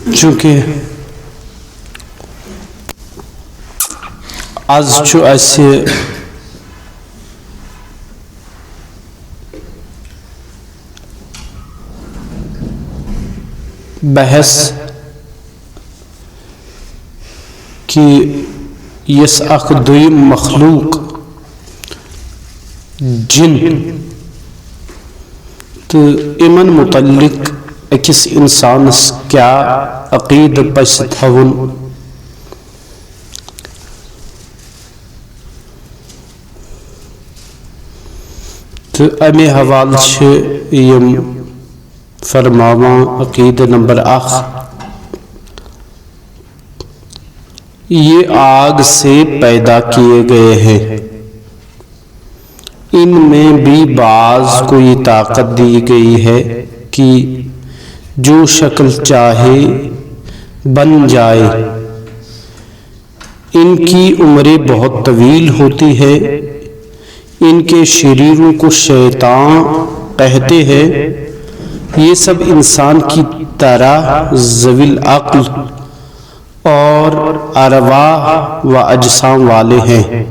چونکہ آز چھُ اَسہِ بحث کہ یس اکھ دویم مخلوق جن تو امن متعلق اکس انسانس کیا عقید پس تھون تو امی حوال چھ یم فرماواں عقید نمبر 1 یہ آگ سے پیدا کیے گئے ہیں، ان میں بھی بعض کوئی طاقت دی گئی ہے کہ جو شکل چاہے بن جائے، ان کی عمریں بہت طویل ہوتی ہے، ان کے شریروں کو شیطان کہتے ہیں، یہ سب انسان کی طرح ذوی العقل اور ارواح و اجسام والے ہیں،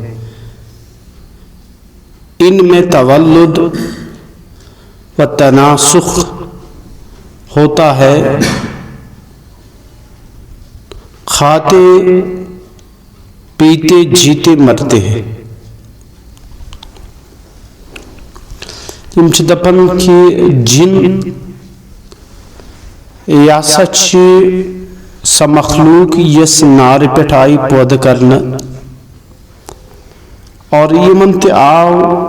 ان میں تولد و تناسخ ہوتا ہے، کھاتے پیتے جیتے مرتے ہیں۔ یم چھ دپن کہ جن یا سچ سا مخلوق یس نار پہ آئی پود کرنا اور یمن تہ آو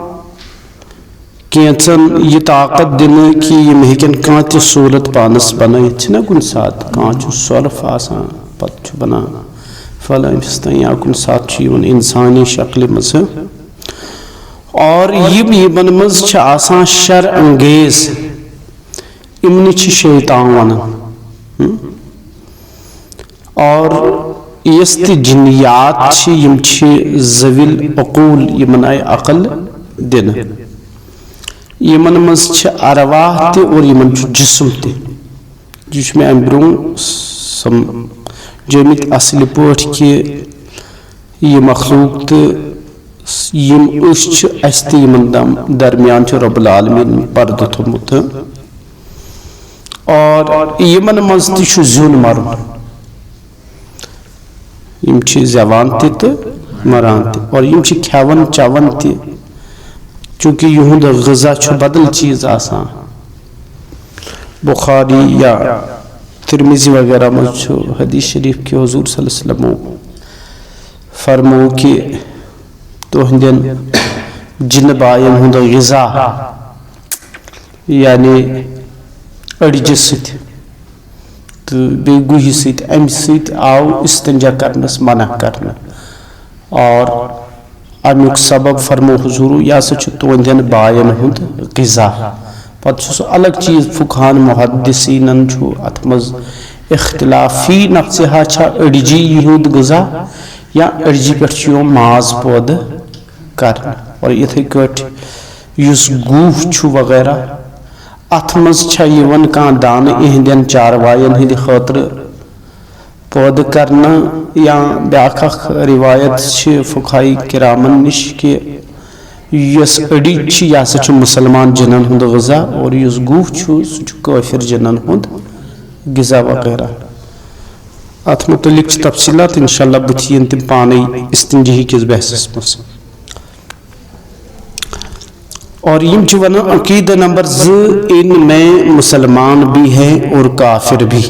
کینچن یہ طاقت دن کہ یم ہیکن کان تہ صورت پانس بنائیت چھنا کن سات کان چھ سورف آسان پت چھ بنا فلاں فستان یا کن سات چھ یمن انسانی شکل مز اور یمن مز چھ آسان شر انگیز امن چھ شیطان ونن اور یس تہ جنیات چھ یم چھ ذوی العقول یمن آئی عقل دن، یمن مز چھ ارواح تہ اور یمن چھ جسم تہ یہ چھ میں ام برون سمجھمت اصل پٲٹھۍ کہ یہ مخلوق تہ یم اس چھ اس تہ یمن درمیان چھ رب العالمین پردہ تھومت اور یمن مز تہ چھ زیون مرن، یم چھ زوان تہ تو مران تہ اور یم چھ کھیون چون تہ چونکہ یہند غذا چھ بدل چیز آسان۔ بخاری یا ترمذی وغیرہ مز چھ حدیث شریف کہ حضور صلی اللہ علیہ وسلم فرمو کہ تہندین جن بائن ہند غذا یعنی اڑجہ ست تو بی گوہی ست ام ست آو استنجا کرنس منع کرنا اور امیک سبب فرمو حضور یا سا چھ تہندین بائن ہند غذا پتہ چھ سو الگ چیز فقہان محدثینن چھ ات مز اختلافی نفسہا چھا اڑجی یہود غذا یا اڑجی پہ چھ ماز پود کرنا اور اتھے کٹ یس گوہ چھ وغیرہ ات مز چھا یون کان دان اہندین چاروائین ہند خاطر پود کرنا یا بیاکھ روایت چھ فقہائی کرامن نش کہ یس اڑی چھ یا سا چھ مسلمان جنن ہند غذا اور یس گوہ چھ سہ چھ کافر جنن ہند غذا وغیرہ۔ ات متعلق چھ تفصیلات انشاءاللہ بتین تم پانے استنجی کس بحثس مس اور یم چھ ونان عقیدہ نمبر 2 ان میں مسلمان بھی ہیں اور کافر بھی،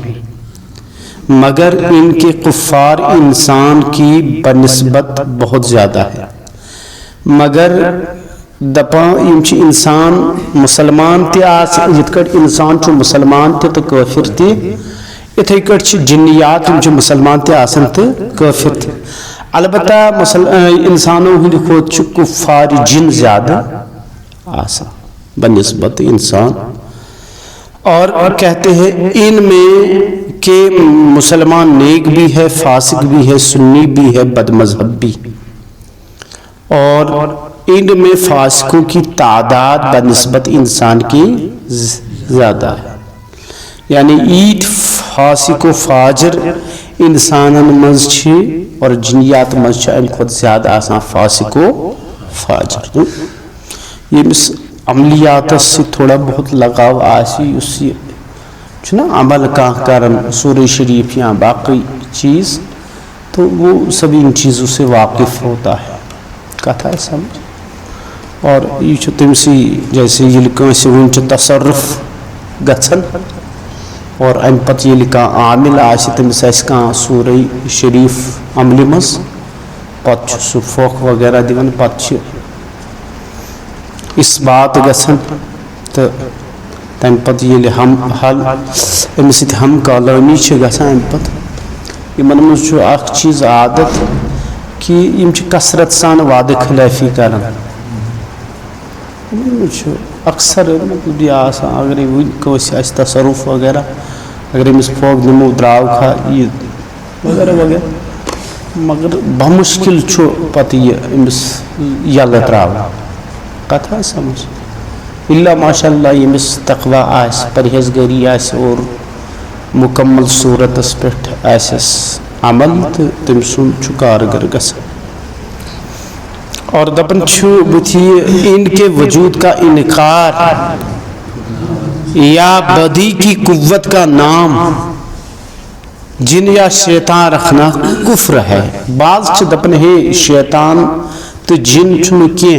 مگر ان کے کفار انسان کی بنسبت بہت زیادہ ہے، مگر دپا یم چھ انسان مسلمان تہ آس یت کٹ انسان چھ مسلمان تہ تو کافر تہ اتھے کٹ چھ جنیات یم چھ مسلمان تہ آسن تہ کافر تہ، البتہ انسانوں ہند کھوت چھ کفار جن زیادہ آسا بنسبت انسان، اور کہتے ہیں ان میں کہ مسلمان نیک بھی ہے، فاسق بھی ہے، سنی بھی ہے، بد مذہب بھی، اور ان میں فاسقوں کی تعداد بنسبت انسان کی زیادہ ہے، یعنی ایٹ فاسق و فاجر انسانن مز اور جنیات مز امہ کھت زیادہ آسان فاسق و فاجر یمس عملیات سے تھوڑا بہت لگاو آسی اس نا عمل کرن سورہ شریف یا باقی چیز تو وہ سب ان چیزوں سے واقف ہوتا ہے کتھا ہے سمجھ اور یہ تمسی جیسے یہ کنس ون تصرف گھن اور ام پتہ یل عامل تمس کھانا سورہ شریف عمل مز پتہ سہ پھوکھ وغیرہ دِوان پتہ اس بات گھن تو تم پتہ یل ہم حل امس سۭتۍ ہم کالٲنی گژھان امہ پتہٕ یمن منٛز چھُ اکھ چیٖز عادت کہ یم چھِ کثرت سان وعدٕ خلٲفی کران اکثر مطلب یہ آسان اگر ون کٲنٛسہِ آسہِ تصرف وغیرہ اگر امس پھوکھ دِمو درٛاو کھا عید وغیرہ وغیرہ مگر بمشکل چھُ پتہٕ یہ امس یلہٕ ترٛاوان کتھا ہے سمجھ اللہ ماشاء اللہ یمس تقوی آس پرہیزگاری آس اور مکمل صورتس پہ آسس عمل تو تم سن کارگر گژھان اور دپن بتھی ان کے وجود کا انکار یا بدی کی قوت کا نام جن یا شیطان رکھنا کفر ہے بعض دپن ہے شیطان تو جن چھن کی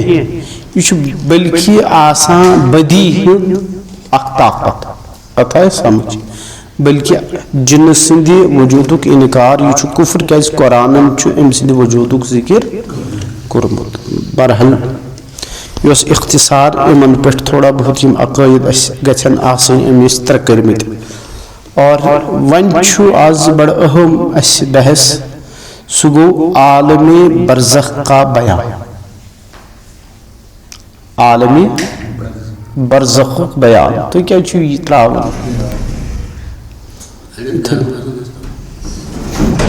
یہ بلکہ آسان بدی اخ طاقت کتھا ہے سمجھ بلکہ جن سند وجود انکار یہ کفر کیاز قرآن ام سند وجود ذکر کورمت برحال یہ اختصار امن پہ تھوڑا بہت عقائد گھن آسن امس تر کرمت اور ون آز بڑ اہم اس بحث سہ گو عالم برزخ کا بیان عالمی برزخ بیان تو کیا یہ تراؤن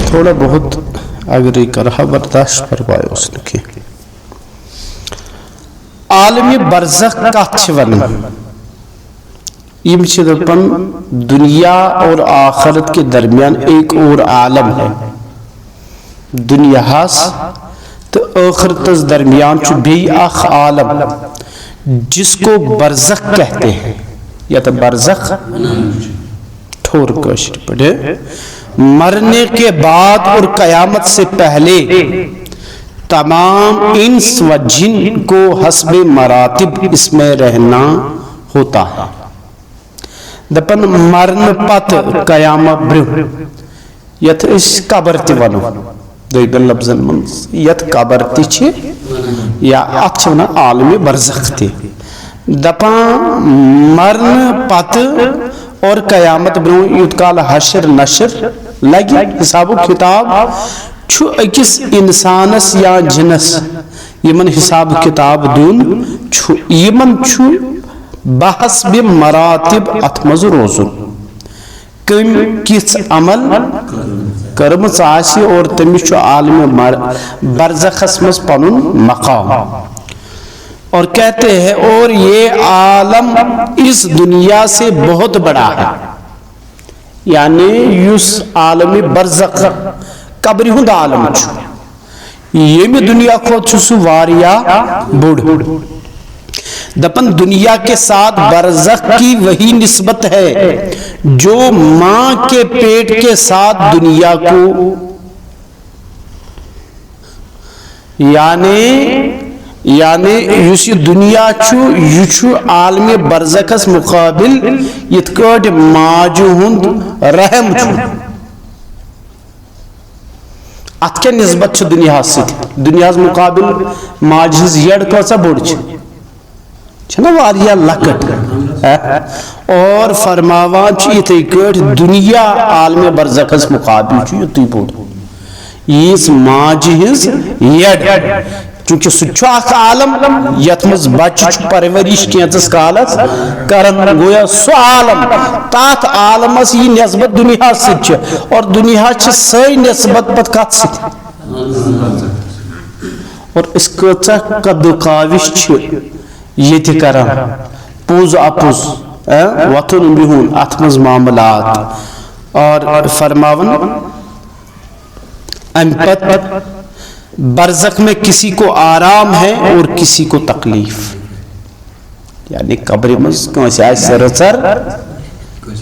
تھوڑا بہت اگر یہ کرہا برداشت پروائی اس نے کی عالمی برزخ کت ونان یم دپن دنیا اور آخرت کے درمیان ایک اور عالم ہے دنیا تو آخرتس درمیان بی اخ عالم جس کو برزخ کہتے ہیں یا تو برزخ ٹھور کوشر پڑھے مرنے کے بعد اور قیامت سے پہلے تمام انس و جن کو حسب مراتب اس میں رہنا ہوتا ہے دپن مرن پت قیامت برو یت اس قبر تی ونو دویدن لفظن من یت قبر تی چھ یا ات چھ ونان عالم برزخ تی دپان مرن پت اور قیامت برو یوت کال حشر نشر لگی حساب و کتاب چھو اکس انسانس یا جنس یمن حساب کتاب دون چھو یمن چھو بحث بی مراتب اتمز روزن کم کس عمل کرمز آسی اور تمیش چھو عالم برزخ اسمز پنن مقام اور کہتے ہیں اور یہ عالم اس دنیا سے بہت بڑا ہے یعنی یس عالم برزخ قبری ہند عالم چھو یہ میں دنیا کو چھو واریا بڑھ دپن دنیا کے ساتھ برزخ کی وہی نسبت ہے جو ماں کے پیٹ کے ساتھ دنیا کو یعنی یس دنیا چھو یہ چھو عالم برزخس مقابل یتکٹ ماجہ ہند رحم چھو ات کیا نسبت چھو دنیا ست دنیا مقابل ماجہ ہز یڑ کسا بوڑ چھنا واریا لکٹ اور فرماوان چھ یتھے کٹ دنیا عالم برزخس مقابل چھو یتی بوڑ یہ ماجہ ہز یڑ چونکہ سچو اخ عالم یتمز بچ پرورش کینتس کالس کرن گویا سو عالم تات عالمس یہ نسبت دنیا ست اور دنیا سی نسبت پت کت ست اور اس کچا قد کاوش یہ کران پوز اپوز وطن بہون اتمز معاملات اور فرماون امپت برزخ میں کسی کو آرام ہے اور کسی کو تکلیف، یعنی قبر مز کانسہ آسہ رژر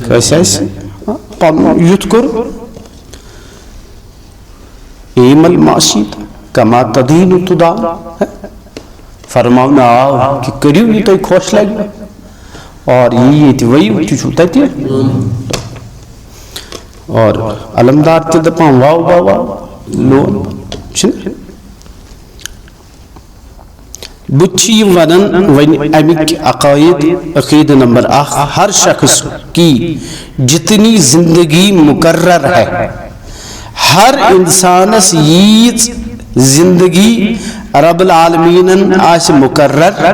کانسہ آسہ پنن یُتھ کور ایمل معصیت کما تدین تدان، فرماونا آو کہ کریو یہ تو خوش لگے اور یہ تیوئی تیچو تیتی اور علمدار تی دپان واو واو واو لون چھن بچی ونن ون امک عقائد عقید نمبر 1 ہر شخص کی جتنی زندگی مقرر ہے، ہر انسانس ییز زندگی رب العالمین آس مقرر،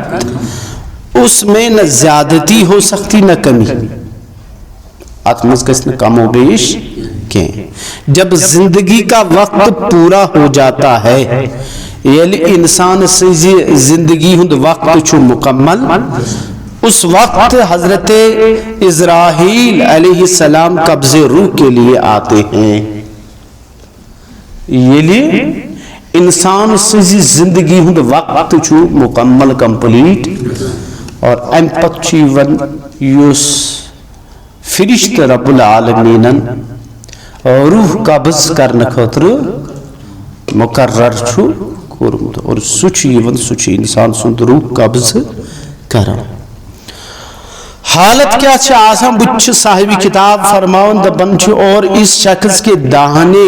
اس میں نہ زیادتی ہو سکتی نہ کمی، آتمز کس نے کم و بیش کیں۔ جب زندگی کا وقت پورا ہو جاتا ہے، یعنی انسان سے زندگی ہند وقت چھو مکمل، اس وقت حضرت اسرائیل علیہ السلام قبض روح کے لیے آتے ہیں، یعنی انسان سے زندگی ہند وقت چھو مکمل کمپلیٹ، اور ام پت چیون یوس فرشت رب العالمین روح قبض کرنے خاطر مقرر چھو کورمت، اور سچ یون سچ انسان سند روح قبض کرن۔ حالت کیا چھے آسان بچ صاحبی کتاب فرماؤن دبن چھے، اور اس شخص کے داہنے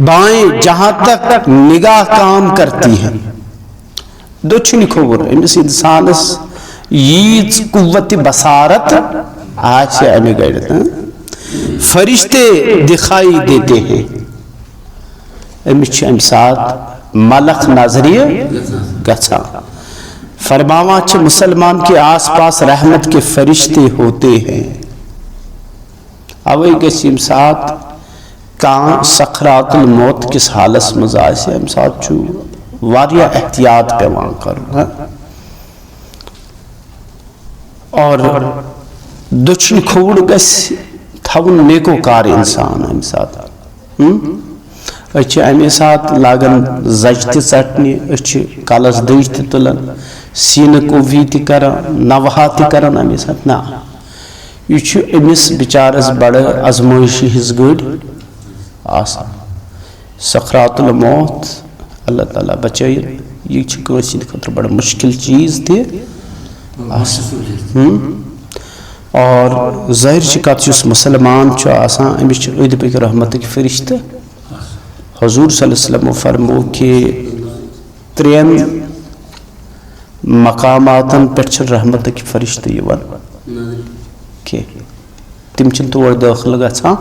بائیں جہاں تک نگاہ کام کرتی ہے، دو چھنی کھوور امس انسانس ییز قوت بصارت آج سے ہمیں گئے فرشتے دکھائی دیتے ہیں، امس ام ساتھ ملک نظریہ گچھا، فرماوا چھے مسلمان کے آس پاس رحمت کے فرشتے ہوتے ہیں، اوئی گسی ام ساتھ کان سکرات الموت کس حالت مزاج سے ہم ساتھ چھو واریا احتیاط پیوان کروں، اور دچن کھوڑ گس تھون نیکو کار انسان ہم ساتھ، اچھے ہمیں ساتھ لاغن زجتی سٹنی، اچھے کالس دیجتی تلن، سین کو ویتی کرن، نوحاتی کرن ہمیں ساتھ نا، یہ چھو امس بچارس بڑا ازمائشی ہز گوڑ آسان، سکرات الموت اللہ تعالیٰ بچائیں، یہ چکوسی خطر بڑا مشکل چیز تھی آسان، اور ظاہر شکات جس مسلمان چھو آسان امیش چھو عید پہ رحمت کی فرشتہ حضور صلی اللہ علیہ وسلم فرمو کہ 3 مقاماتن پر چھو رحمت کی فرشتہ یوان کہ تم چھن تو داخل گا چھا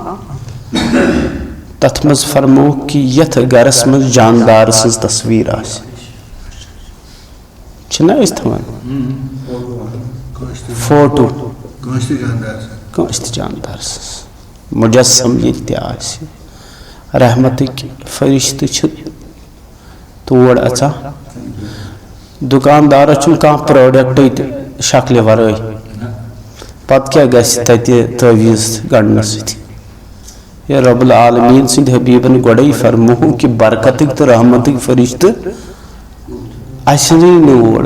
تتمز فرمو کہ یت گرس میں جاندار سز تصویر آس چھنا اس تمام فوٹو کانشت جاندار سز مجسم یہ آس رحمت کی فرشت چھ توڑ اچھا دکاندار چھن کان پروڈکٹ شکل ورائی پت کیا گیسی تیتی تویز گڑنا سیتی، یا رب العالمین سند حبیبن گوڑی فرمو کہ برکتک تو رحمتک فرشت ایسنی نوڑ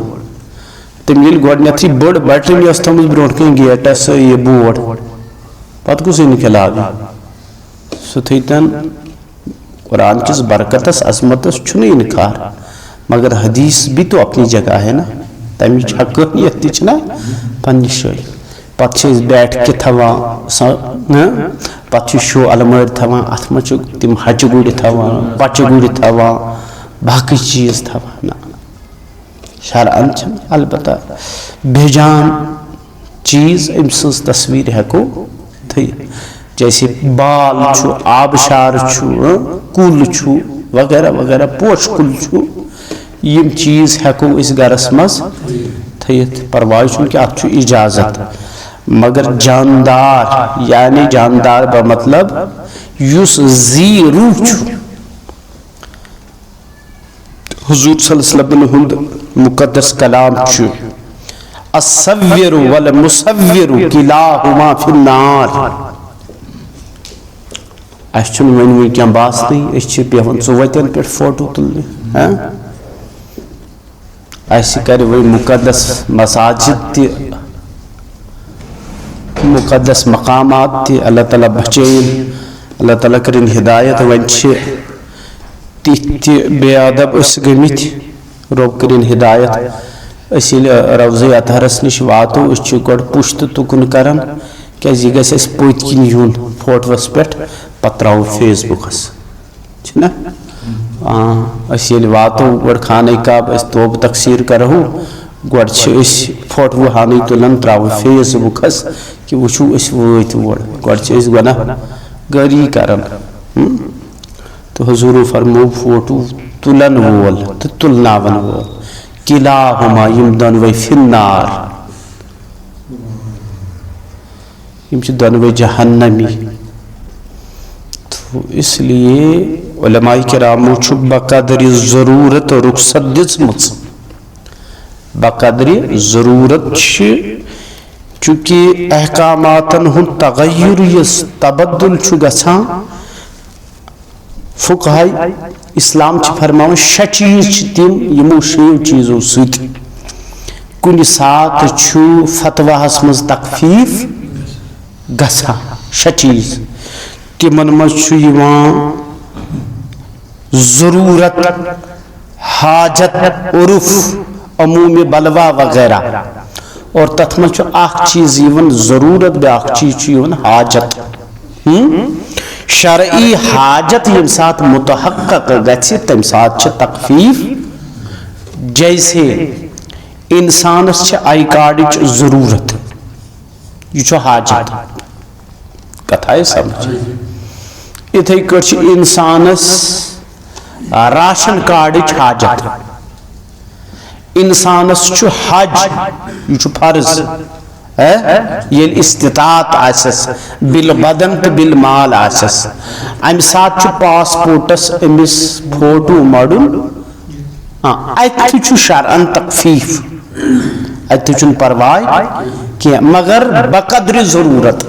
تمیل گوڑنیا تھی بڑ بیٹری میں استمز برونٹ کہیں گیٹا سے یہ بوڑ پت کو سے نکلا بھی ستیتن قرآن کس برکتس عظمتس چھنے انکار، مگر حدیث بھی تو اپنی جگہ ہے نا، تیمی حقیقیت چھنا پنی شوئی پتہ بیٹھ کے تھوان پتہ شو علمار تھوان ات مچ تم حج گوڑی تھوان بچہ گوڑی تھوان باقی چیز تھوان شرعن چھن البتہ بھیجان چیز ام سز تصویر ہیکو تھی، جیسے بال چھو آبشار چھو کل چھو وغیرہ وغیرہ پوش کل چھو، یم چیز ہیکو اس گرس مز تھیت پروائی چھن کہ ات چھو اجازت، مگر جاندار یعنی جاندار با مطلب یوس زی روح چھو، حضور صلی اللہ علیہ وسلم ہند مقدس کلام چھو الصور والمصور کلاہما فی النار، اس چھن ون کیا باسنی اس چھ پیون ژوتین پہ فوٹو تلنے اس کر وہ مقدس مساجد تہ مقدس مقامات تہ اللہ تعالیٰ بچین اللہ تعالیٰ کرن ہدایت ون تہ بے ادب اس گمت رب کرن ہدایت اس روضہ اطہرس نش واتو اس گۄڈٕ پُشتہٕ تُکُن کران کیازِ یہ گژھِ اسہِ پٔتۍ کِنۍ یُن فوٹوس پٮ۪ٹھ پتہٕ ترٛاوو فیس بُکس چھُنا أسۍ ییٚلہِ واتو گۄڈٕ خانہ کعبہ أسۍ توبہٕ تقسیٖر کرہو گۄڈٕ چھِ أسۍ فوٹوٕ ہانٕے تُلان ترٛاوو فیس بُکس کہِ وٕچھو أسۍ وٲتۍ اور گۄڈٕ چھِ أسۍ گۄناہ گٲری کران تہٕ حضوٗرو فرموو فوٹو تُلن وول تہٕ تُلناون وول کِلاہُما یِم دۄنوَے فِنار یم چھ دۄنوَے جہنمی تو اس لیے علماء کرامو چھ بقدر ضرورت رخصت دژمٕژ بقدر ضرورت چونکہ احکاماتن ہند تغیر یس تبدل چھ گژھان فقہاء اسلام چھ فرماوان 6 چیز چھ تم یمو 6 چیزو سۭتۍ کُنہِ ساتہٕ چھُ فتواہس منٛز تخفیف گژھان 6 چیز تمن منٛز چھُ یِوان ضرورت حاجت عرف عموم بلوا وغیرہ اور تتھ منٛز چھُ اکھ چیز یِوان ضرورت بیاکھ چیز چھُ یِوان حاجت شرعی حاجت یم سات متحقق گژھِ تمہِ ساتہٕ چھِ تخفیف جیسے انسانس چھِ آئی کارڈٕچ ضرورت یہ چھُ حاجت کتھ آیہِ سمجھ اتھے کٲٹھۍ چھِ انسانس راشن کارڈٕچ حاجت انسانس چھُ حج یہ چھُ فرض ییٚلہِ استطاعت آسٮ۪س بالبدن تہٕ بالمال آسٮ۪س امہِ ساتہٕ چھُ پاسپورٹس أمِس فوٹو مڑُن اتہِ تہِ چھُ شرعن تخفیف اتہِ چھُنہٕ پرواے کینٛہہ مگر بقدر ضرورت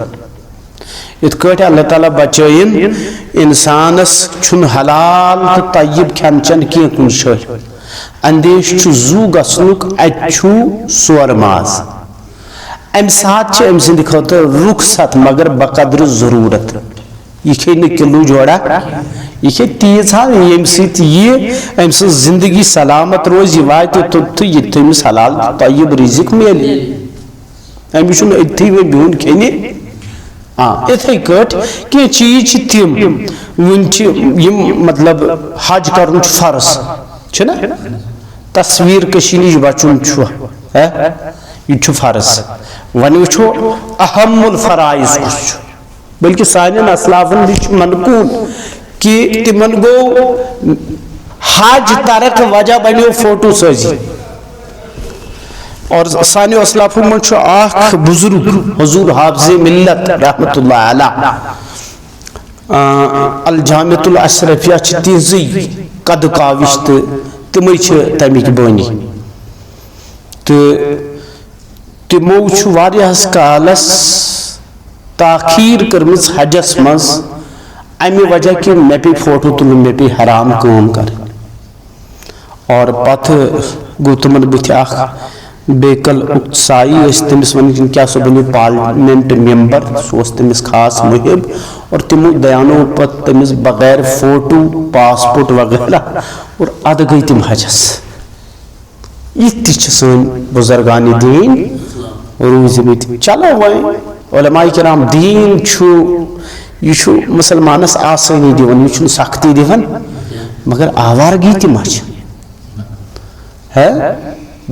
یِتھ کٲٹھۍ اللہ تعالیٰ بچٲیِن انسانس چھُنہٕ حلال تہٕ طیب کھٮ۪ن چٮ۪ن کینٛہہ کُنہِ جایہِ اندیش چھُ زوٗ گژھنُک اتہِ چھُ سورٕ ماز امہِ ساتہٕ چھِ أمۍ سٕنٛدِ خٲطرٕ رخصت مگر بقدر ضرورت یہ کھیٚیہِ نہٕ کِلوٗ جوڑا یہ کھیٚیہِ تیٖژ ہا ییٚمہِ سۭتۍ یہِ أمۍ سٕنٛز زندگی سلامت روزِ یہِ واتہِ توٚتتھٕے ییٚتہِ أمِس حلال طیب رزق میلہِ أمِس چھُنہٕ أتتھٕے وۄنۍ بِہُن کھیٚنہِ اِتھے کٲٹھۍ کینٛہہ چیٖز چھِ تِم وٕنۍ چھِ یِم مطلب حج کرُن چھُ فرض چھُنہ تصویٖر کٔشی نِش بچُن چھُ یہ چھُ فرض وۄنۍ وٕچھو اہم الفرائض کُس چھُ بلکہ سانٮ۪ن اسلافن نِش چھُ منقول کہ تمن گو حج ترک وجہ بنیو فوٹو سازی اور سانیو اسلافو من چھُ اکھ بزرگ حضور حافظ ملت رحمت اللہ علیہ الجامعۃ الاشرفیہ چھِ تِہنٛزٕے قد کاوش تہٕ تِمے چھِ تمیِکۍ بٲنی تہٕ تِمو چھُ واریاہس کالس تاخیر کٔرمٕژ حجس منٛز امہِ وجہ کہ مےٚ پیٚیہِ فوٹو تُلُن مےٚ پیٚیہِ حرام کٲم کرٕنۍ اور پتہٕ گوٚو تِمن بٕتھِ اکھ بیکل سایی ٲسۍ تٔمِس ونان کیٛاہ سُہ بنیو پارلمنٹ ممبر سُہ اوس تٔمِس خاص مُحب اور تِمو دیانو پتہٕ تٔمِس بغیر فوٹو پاسپورٹ وغیرہ اور ادٕ گٔے تِم حجس یِتھ تہِ چھِ سٲنۍ بُزرگانہِ دیٖن روٗزمٕتۍ چلو وۄنۍ علماء کرام دیٖن چھُ یہ چھُ مُسلمانس آسٲنی دِوان یہِ چھُنہٕ سختی دِوان مگر آوارگی تہِ ما چھِ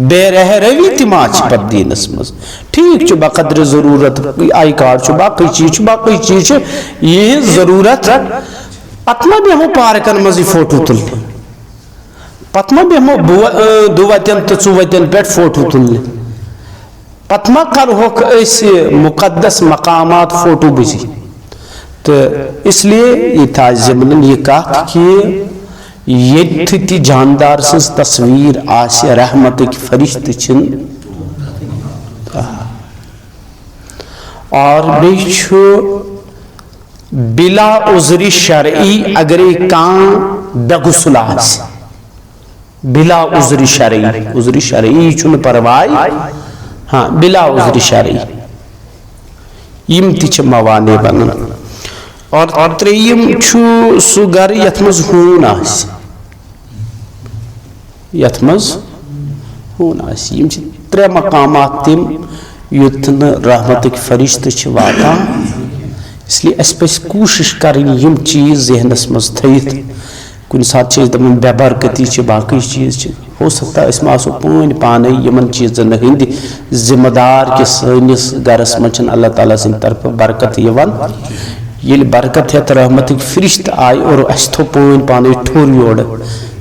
بے رہ روی تہِ ما چھِ پتہٕ دیٖنس منٛز ٹھیٖک چھُ بقدر ضروٗرت آئی کارڈ چھُ باقٕے چیٖز چھِ یِہنٛز ضروٗرت پتہٕ ما بیٚہمو پارکن منٛز یہِ فوٹو تُلنہِ پتہٕ ما بیٚہمو دُوتٮ۪ن تہٕ ژُوتٮ۪ن پٮ۪ٹھ فوٹو تُلنہِ پتہٕ ما کرہوکھ أسۍ مقدس مقامات فوٹو بٔزی تہٕ اس لیے یہ تھا ضمنن یہ کتھ کہ ییٚتہِ تہِ جاندار سٕنٛز تصویٖر آسہِ رحمتٕکۍ فرشتہٕ چھِنہٕ اور بیٚیہِ چھُ بلا عذر شرعی اگر کان بے غسل آس بلا عذر شرعی چون پروائی ہاں بلا عذر شرعی یم تچ موانع بنن اور تریم چھو سو گر یتمز ہون آس یتمز ہون آس یم چھ ترے مقامات تم یتن رحمتک فرشتہ چھ واتان اس لیے اس پس کوشش کریں یم چیز ذہنس مز تھیت کن سات چیز دمن بے برکتی چھ باقی چیز چھ ہو سکتا ہے اس میں آسو پوین پانے یمن چیزن ہند ذمہ دار کے سنس گرس مچن اللہ تعالیٰ سن طرف برکت یوان یل برکت ہے رحمتک فرشت آئی اور اس تو پوین پانے ٹھور یوڑ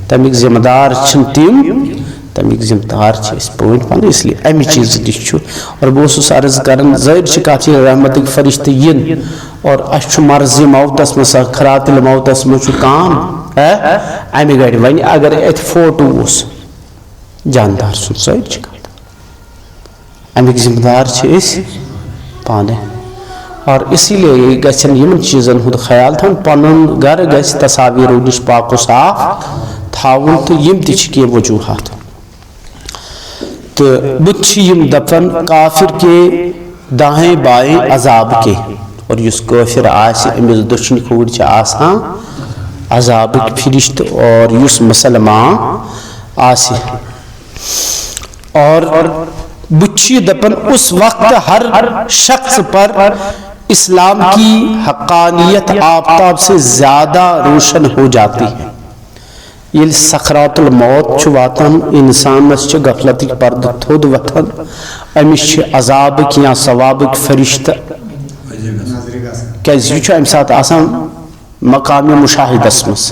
تمیک ذمہ دار چھن تیم تمیک ذمہ دار چھ اس پوین پانے اس لیے امی چیز دیشو اور بوسوس عرض کرن ظاہر چکاتی رحمتک فرشت ین اور اچھو مرضی موتس میں سکرات الموتس میں چھو کام امی گاڑی ونی اگر ایت فوٹو اس جاندار سن ظاہر چکاتا امیک ذمہ دار چھ اس پانے اور اسی لیے گھن یمن چیزن ہند خیال تھون پنن گھر گھس تصاویر نش پاک و صاف تھاون تو یم تچ کی وجوہات تو بچ یم دپن کافر کے دائیں بائیں عذاب کے اور یس کافر آس امس دچن کھوڑ چھ آسان عذاب فرشت اور یس مسلمان آس اور بچی دپن اس وقت ہر شخص پر اسلام کی حقانیت آفتاب سے زیادہ روشن ہو جاتی ہے یہ سکرات الموت چھ واتن انسان چھ غفلت پرد تھود وتھن امس چھ عذاب یا ثواب فرشتہ کیاز یہ ام سات آسان مقامی مشاہدس مس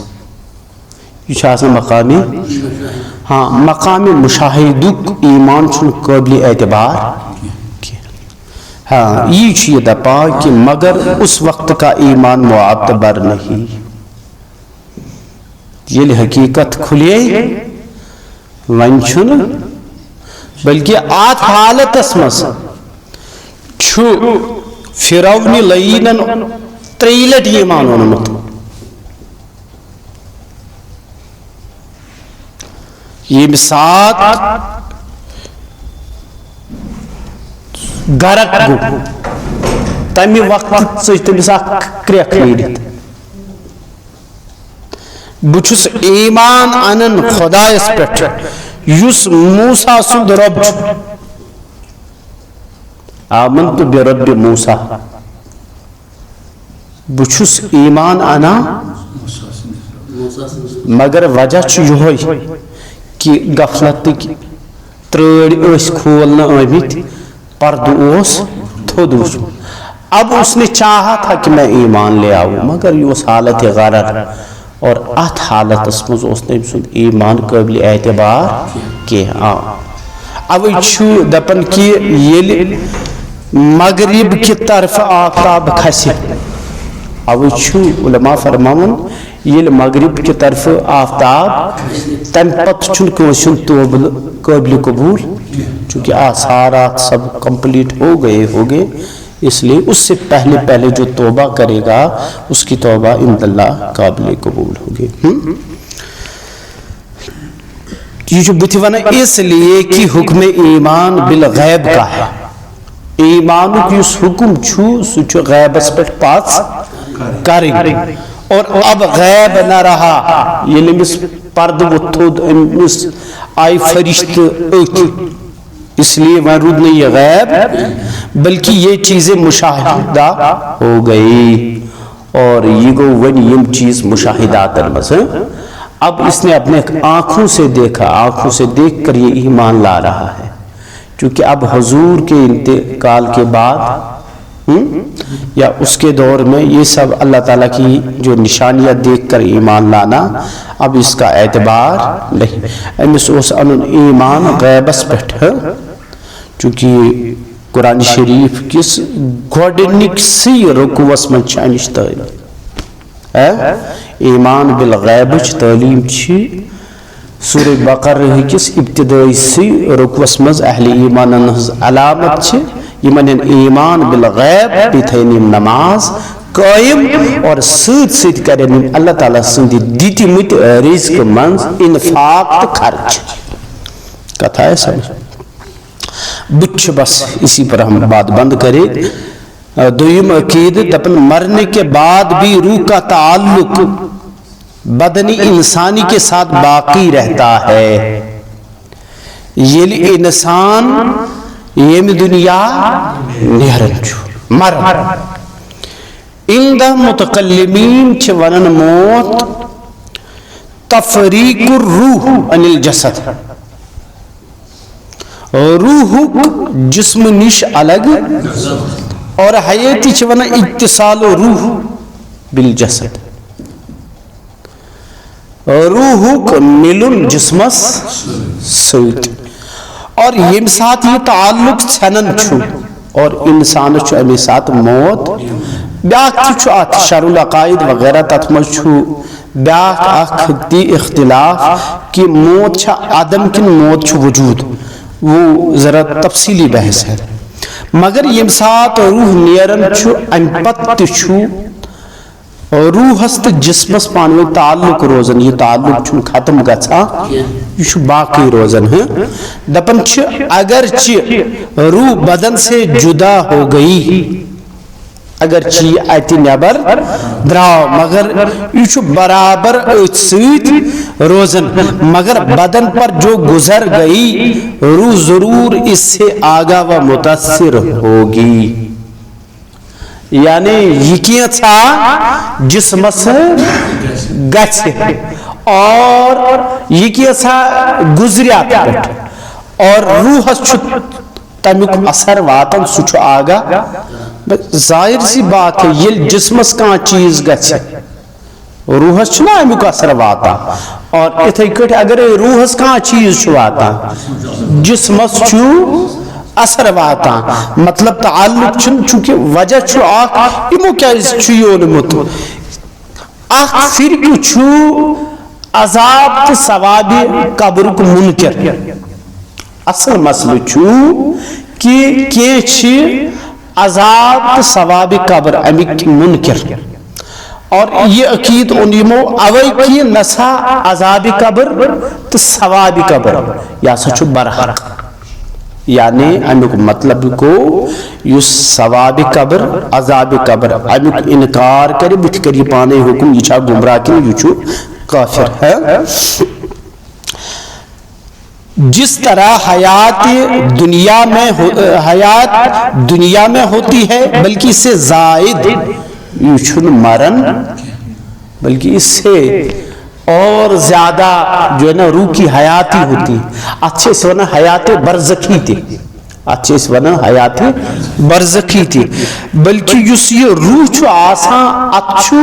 یہ آسان مقامی ہاں مقامی مشاہدک ایمان چھ قابل اعتبار ہاں یہ دپا کہ مگر اس وقت کا ایمان معتبر نہیں یہ حقیقت کھلے ون چھن بلکہ آت حالت اسمس چھو فرعون لعینن تریلٹ ایمان اونمت یہ سات گرک گو تمی وقت سے تمس کریک نیڈت بچس ایمان انن خدایس پٹھ یس موسیٰ سند رب آمنت برب موسیٰ بچس ایمان انا مگر وجہ چھ کہ غفلت ترڑ اس کھولنا آمت پرد اس تھود اب اس نے چاہا تھا کہ میں ایمان لے آؤں مگر یہ اس حالت غرر اور ات حالت اس نے ایمان قابل اعتبار کیا اب چھو دپن کی یہ مغرب کی طرف آفتاب کھسی اب چھو علماء فرماون یہ مغرب کی طرف آفتاب تم پت چھن کنسن توبل قابل قبول چونکہ آثارات سب کمپلیٹ ہو گئے اس لیے اس سے پہلے جو توبہ کرے گا اس کی توبہ عند اللہ قابل قبول ہوگی یہ جو بتی ونا اس لیے کہ حکم ایمان بالغیب کا ہے ایمان کی اس حکم چھو سچو غیب اس پر پاس کریں اور اب غیب نہ رہا یہ نمس پرد و تھود امس آئی فرشت اس لیے ورود نہیں یہ غیب بلکہ یہ چیزیں مشاہدہ ہو گئی اور یہ گو ون یم چیز مشاہدات المس اب اس نے اپنے آنکھوں سے دیکھا آنکھوں سے دیکھ کر یہ ایمان لا رہا ہے چونکہ اب حضور کے انتقال کے بعد یا اس کے دور میں یہ سب اللہ تعالیٰ کی جو نشانیاں دیکھ کر ایمان لانا اب اس کا اعتبار نہیں امس اس ان ایمان غیبس پٹھ چونکہ قرآن شریف کس گوڈنک سی رکوس من چانش تعلیم ایمان بالغیب تعلیم چھ سورہ بقرہ کس ابتدائی سی رکوس من اہل ایمان علامت چھ یمن ایمان بالغیب بیتھینیم نماز قائم اور سید سید کرن اللہ تعالیٰ سند دیتی مت رزق منز انفاق تو خرچ کتھا ہے سمجھ بچ بس اسی پر ہم بات بند کرے دویم عقید دپن مرنے کے بعد بھی روح کا تعلق بدنی انسانی کے ساتھ باقی رہتا ہے یہ انسان یہ دنیا نیرن چھو مر اندہ متقلمین چھ ونن موت تفریق الروح عن الجسد روح جسم نش الگ اور حیاتی چھ ونن اتصال روح بالجسد روح ملن جسمس سوت اور یم ساتھ یہ تعلق چھنن چھو اور انسان چھو امی ساتھ موت بیاک چھو آت شر العقائد وغیرہ تتمج چھو بیاک آختی اختلاف کہ موت چھا آدم کن موت چھو وجود وہ ذرا تفصیلی بحث ہے مگر یم ساتھ روح نیرن چھو انپت چھو روح ہست جسمس پانوی تعلق روزن یہ تعلق چھن ختم گھا یہ چھو باقی روزن ہے دپن چھ اگرچہ روح بدن سے جدا ہو گئی اگرچہ یہ آیتی نیبر دراؤ مگر یہ چھو برابر سید روزن مگر بدن پر جو گزر گئی روح ضرور اس سے آگاہ و متاثر ہوگی یعنی یہ کیا تھا جسم سے گچھ اور یہ کیا تھا گزریات پٹ اور روح چھت تمیک اثر واتن سچو آگا ظاہر سی بات ہے یہ جسم کا چیز گچھ روح چھنا امیک اثر واتا اور اتھائی کٹ اگر روح کا چیز چھو آتا جسم چھو اثر واتا مطلب تعلق چھن چونکہ وجہ چھو آخ امو کیا اس چھو نمت آخ پھر کیوں چھو عذاب تے ثوابی قبر کو منکر اصل مسئلہ چھو کہ کیا چھ عذاب تے ثوابی قبر امیک منکر اور یہ عقید انیمو اوئی کی نسا عذابی قبر تے ثوابی قبر یا سچو برحق یعنی امیک مطلب کو یہ ثواب قبر عذاب قبر امیک انکار کرے بٹھ کر یہ پانے حکم یہ چھا گمراہ کی یہ چھو کافر ہے جس طرح حیات دنیا میں ہوتی ہے بلکہ اس سے زائد یہ چھن مرن بلکہ اس سے اور زیادہ جو ہے نا روح کی حیاتی ہوتی اچھے سے ورنہ حیات برزخی تھی اچھے سے ورنہ حیات برزخی تھی بلکہ اس یہ روح چھو آسان اچھو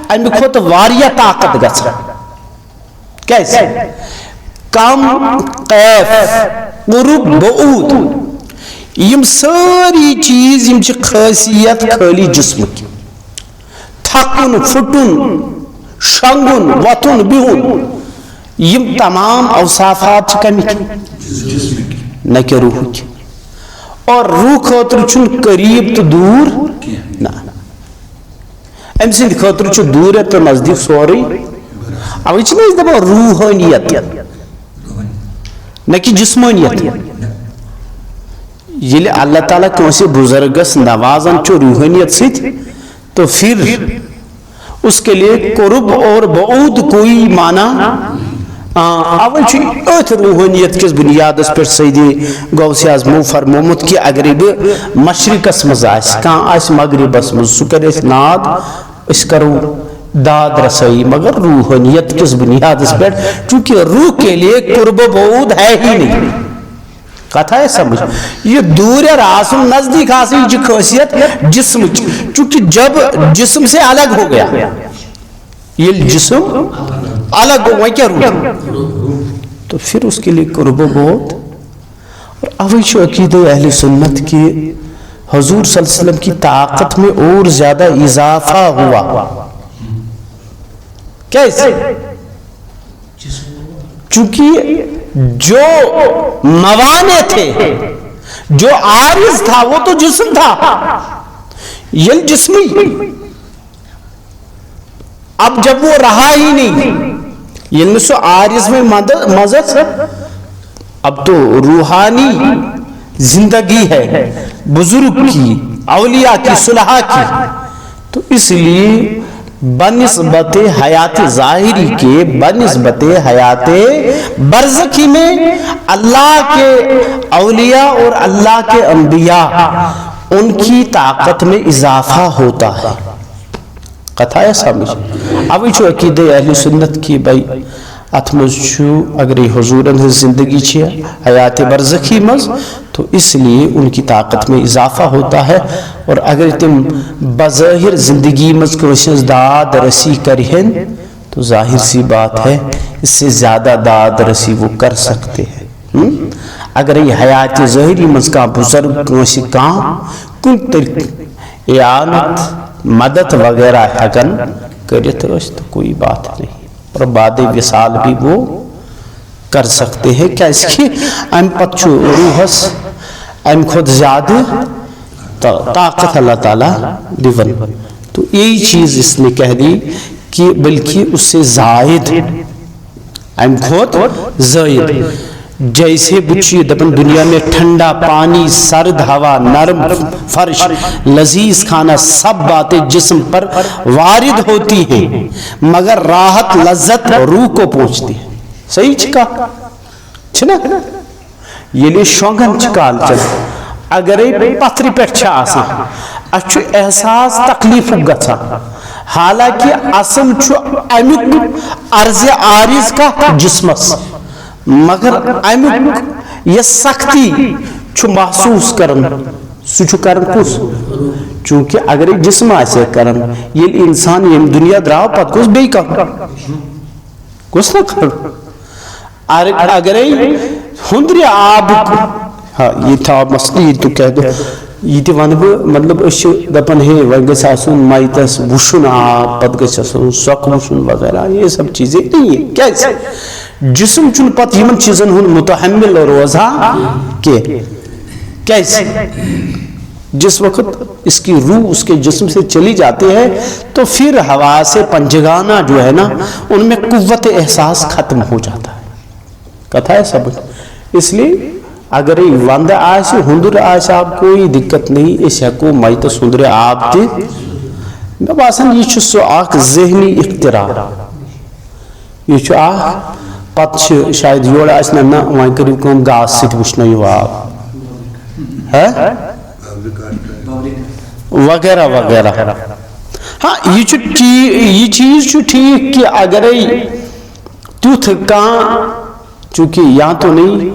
امی خود واریہ طاقت گچھا کیسے کم قیف قرب بعود یم ساری چیز یم چھ خاصیت خالی جسم کی تھکن فٹن شنگن وطن بہن یم تمام اوصافات کمی کی نہ کہ روح کی اور روح خاطر چھن قریب تو دور نہ ام سند خاطر چھو دور تو نزدیک سوری اوی چھنے اس دفعہ روحانیت نہ کہ جسمانیت یہ اللہ تعالیٰ کونسی بزرگس نوازن چھو روحانیت سیت تو پھر اس کے لیے قرب اور بعود کوئی معنی اول چھو ایت روحانیت کس بنیاد اس پر سیدی غوث اعظم فرمومت کی اگر مشرق اس مزاس کان اس مغرب اس مز سکر اس ناد اس کرو داد رسائی مگر روحانیت کس بنیاد اس پر چونکہ روح کے لیے قرب و بعود ہے ہی نہیں کہتا ہے سمجھ یہ دور راسم نزدیک حاصل جو خاصیت جسم چونکہ جب جسم سے الگ ہو گیا یہ جسم الگ ہو گیا کیا روح تو پھر اس کے لیے قرب و بعد اور اوش عقید اہل سنت کی حضور صلی اللہ علیہ وسلم کی طاقت میں اور زیادہ اضافہ ہوا کیسے چونکہ جو موانع تھے جو عارض تھا وہ تو جسم تھا یہ جسمی اب جب وہ رہا ہی نہیں، یہ سو عارض میں مزت، اب تو روحانی زندگی ہے بزرگ کی، اولیاء کی، صلحاء کی، تو اس لیے بنسبت حیات ظاہری کے بنسبت حیات برزخی میں اللہ کے اولیاء اور اللہ کے انبیاء ان کی طاقت میں اضافہ ہوتا ہے. کتھا ہے سمجھ. اب یہ عقیدہ اہل سنت کی بھائی ات مز اگر حضورن ہز زندگی حیات برزخی مز تو اس لیے ان کی طاقت میں اضافہ ہوتا ہے، اور اگر تم بظاہر زندگی مز کوشش داد رسی کرہن تو ظاہر سی بات ہے اس سے زیادہ داد رسی وہ کر سکتے ہیں. اگر یہ حیات ظاہری مز کا بزرگ کوشش کن اعانت مدد وغیرہ ہکن کرت تو کوئی بات نہیں، اور بعد وصال بھی وہ کر سکتے ہیں. کیا اس کی ام پت روحس ام خود زیادہ طاقت اللہ تعالیٰ دیون، تو یہی چیز اس نے کہہ دی کہ بلکہ اس سے زائد ام خود زائد. جیسے بچی دپن دنیا میں ٹھنڈا پانی، سرد ہوا، نرم فرش، لذیذ کھانا، سب باتیں جسم پر وارد ہوتی ہیں مگر راحت لذت روح کو پہنچتی ہے. صحیح چکا چھنا یہ لیے شونگن چکال چل اگر پتھر پہ آسان اچھو احساس تکلیف گھا، حالانکہ اصل امیک عرض عارض کا جسمس، مگر امیک یہ سختی محسوس کرن سو کرن کس، چونکہ اگر جسم آسے کرن یہ انسان یہ دنیا دراو پت کس بی کس نہ کر. اگر ہندری آب یہ تھا مسئلہ تو کہہ دو یہ تہ ون بہ مطلب دپان ہے وۄنۍ گژھِ آسُن مائتس وُشُن آب پتہٕ گژھِ آسُن سۄکھ وُشُن وغیرہ یہ سب چیزیں نہیں ہے. کیازِ جسم چھُنہٕ پتہٕ یِمن چیزن ہُنٛد متحمل روزان کیازِ جس وقت اس کی روح اس کے جسم سے چلی جاتی ہے تو پھر حواس پنجگانہ جو ہے نا ان میں قوت احساس ختم ہو جاتا ہے. کتھا ہے سب. اس لیے اگر وند آس ہندر آس آب کوئی دقت نہیں، اس ہیکو مائتس ہندر آب تہ مے باسان یہ سو اخ ذہنی اختراع، یہ پتہ شاید یور آس نا وۄنۍ کٔرِو کٲم گاسہٕ سۭتۍ وٕشنٲیِو آب وغیرہ وغیرہ. ہاں یہ چیز ٹھیک کہ اگر تیُتھ کانٛہہ چونکہ یہاں تو نہیں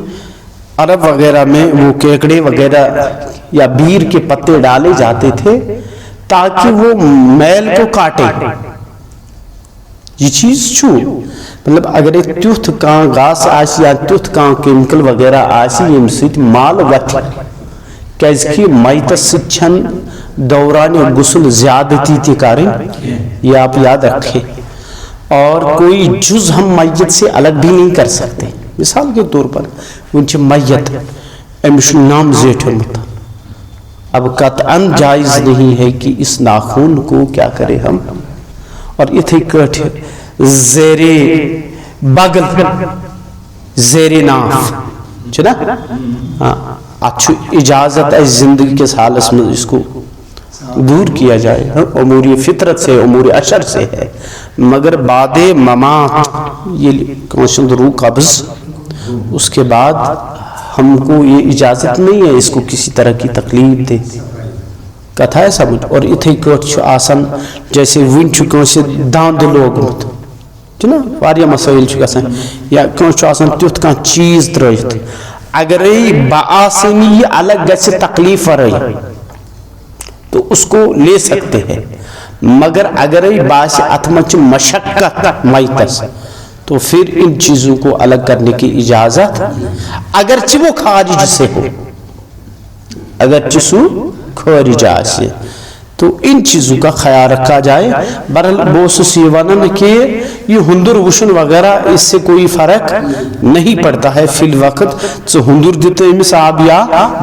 عرب وغیرہ میں وہ کیکڑے وغیرہ یا بیر کے پتے ڈالے جاتے تھے تاکہ وہ میل کو کاٹے. یہ چیز چھو مطلب اگر تیوتھ کان گاس آسی یا تیوتھ کان کیمیکل وغیرہ آسی یم سیت مال وقت کیز کی مائتس سچن دوران غسل زیادتی تی کاریں یہ آپ یاد رکھیں. اور کوئی جز ہم میت سے الگ بھی نہیں کر سکتے. مثال کے طور پر ونچ میت امش نام زیٹھ مت، اب قطعاً جائز نہیں ہے کہ اس ناخون کو کیا کرے ہم، اور اتھے کٹ زیر بغل زیر ناف چھنا اچھو اجازت ہے زندگی کے حالت میں اس کو دور کیا جائے. امور فطرت سے امور اشر سے ہے، مگر بعد ممات یہ کونشند روح قبض اس کے بعد ہم کو یہ اجازت نہیں ہے اس کو کسی طرح کی تکلیف دے. کتھا ہے سمجھ. اور اتھے کٹ آسان جیسے ون کنس داند لوگمت چھنا واریاہ مسائل گژھان یا کنس آسان تیوتھ کانٛہہ چیز ترٲیِتھ اگر بآسانی یہ الگ گژھِ تکلیف ورٲے تو اس کو لے سکتے ہیں، مگر اگر باس اتمچ مشقت میتس تو پھر ان چیزوں کو الگ کرنے کی اجازت اگرچہ وہ خارج سے ہو، اگرچہ سو خارج آسے تو ان چیزوں کا خیال رکھا جائے. برحال بوسس یہ ونن کہ یہ ہندر وشن وغیرہ اس سے کوئی فرق نہیں پڑتا ہے فی الوقت. ژٕ ہندر دت امس آب یا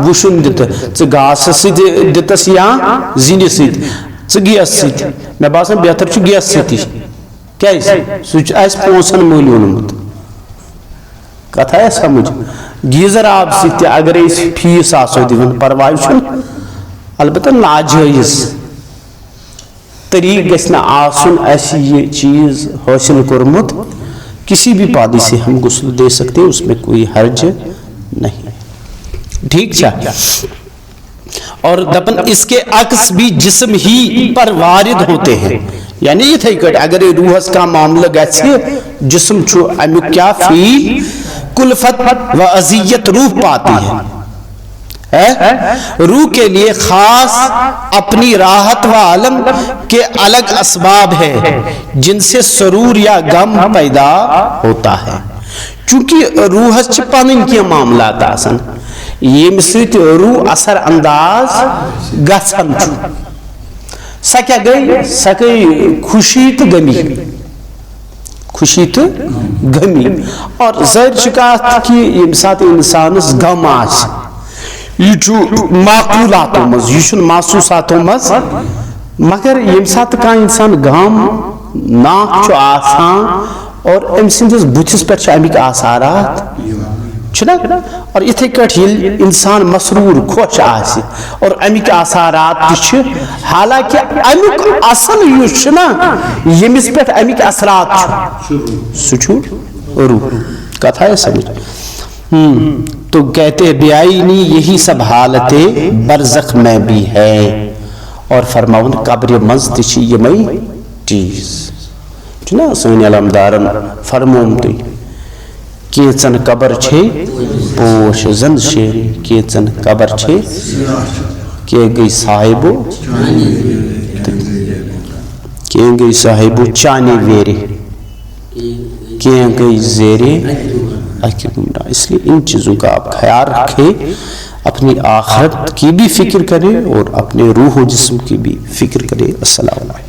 وشن دت، ژٕ گاس سۭتۍ دتس یا زِنہِ سۭتۍ، ژٕ گیس سۭتۍ، مےٚ باسان بہتر چھُ گیس سۭتی کیا پونسن مل اونمت کتھ آیا سمجھ گیزر آب سی اگر فیس آسو دن پرواہ چھن البتہ ناجائز طریق گژھِ نہٕ آسُن ایسے یہ چیز حاصل کرمت کسی بھی پانی سے ہم غسل دے سکتے اس میں کوئی حرج نہیں ٹھیک چھا اور دپن اس کے عکس بھی جسم ہی پر وارد ہوتے ہیں یعنی یہ تھے کہ اگر روحس کا معاملہ گژھِ جسم چھو امیک کیا فی کلفت و اذیت روح پاتی ہے روح کے لیے خاص اپنی راحت و علم کے الگ اسباب ہے جن سے سرور یا غم پیدا ہوتا ہے چونکہ روح پن کی معاملات آسن یم ست روح اثر انداز گژھن سا کیا گئی سا گئی خوشی تو غمی خوشی تو غمی اور ظاہر شکایت کی یم سات انسانس غم آس یہ معقولاتوں مز یہ محسوساتوں مز مگر یم سات کا انسان غم ناک آسان اور ام سندس بتس پہ امیک آثارات چھنا اور اتھے کٹ انسان مسرور خوش آسی اور امیک آثارات حالانکہ امیک اصل یس چھنا یمس پہ امیک اثرات سچو روح کتھا ہے سمجھ تو کہتے بیائینی یہی سب حالتیں برزخ میں بھی ہے اور فرماؤن قبر منز تچھی یمئی چیز چھنا سوین علمدارن فرمون تی کیچن قبر چھے پوش زند شیری کیچن قبر چھے کہ گئی صاحبو کہ گئی صاحبو چانی ویرے کہ گئی زیرے اس لیے ان چیزوں کا آپ خیال رکھیں اپنی آخرت کی بھی فکر کریں اور اپنے روح و جسم کی بھی فکر کریں السلام علیکم